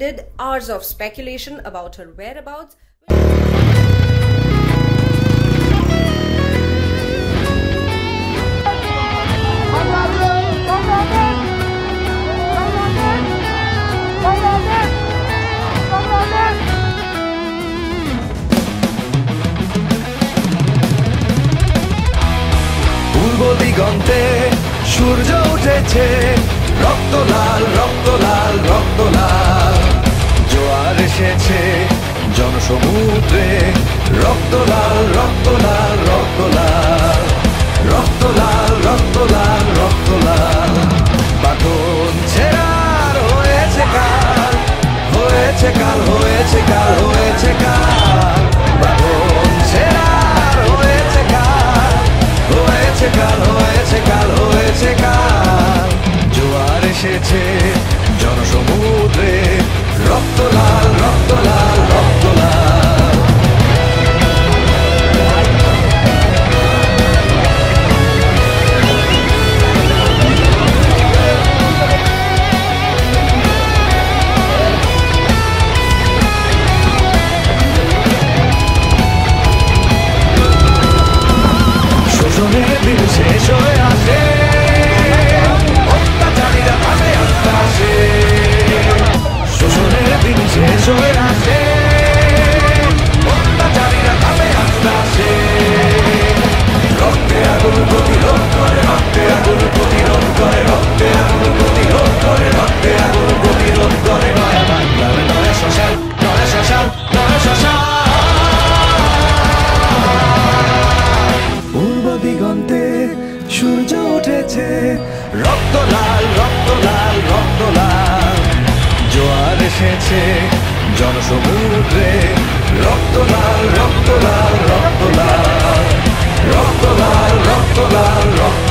ended hours of speculation about her whereabouts. পূর্ব দিগন্তে সূর্য উঠেছে, রক্ত লাল রক্ত লাল রক্ত লাল। জোয়ার এসেছে জনসমুদ্রে, রক্ত লাল রক্ত লাল রক্ত লাল রক্ত লাল রক্ত লাল রক্ত লাল। বাঁধন ছেঁড়ার হয়েছে কাল, হয়েছে কাল হয়েছে কাল হয়েছে কাল। বাঁধন ছেঁড়ার হয়েছে কাল, হয়েছে কাল হয়েছে কাল হয়েছে কাল। জোয়ার এসেছে জনসমুদ্রে, রক্ত লাল রক্ত লাল রক্ত লাল। শোষণের দিন শেষ হয়ে আসে, অত্যাচারীরা ভাবে আস্তে আসে। শোষণের দিন শেষ হয়ে আসে, অত্যাচারীরা ভাবে আস্তে আসে। রক্তে আগুন প্রতিরোধ করে, রক্তে আগুন প্রতিরোধ করে, রক্তে আগুন প্রতিরোধ করে, রক্তে আগুন প্রতিরোধ করে। নয়া বাংলার নয়া শ্মশান, নয়া শ্মশান, নয়া শ্মশান। পূর্ব দিগন্তে সূর্য উঠেছে, রক্ত লাল রক্ত লাল রক্ত লাল। জোয়ার এসেছে জনসমুদ্রে, রক্ত লাল রক্ত লাল রক্ত লাল রক্ত লাল রক্ত লাল রক্ত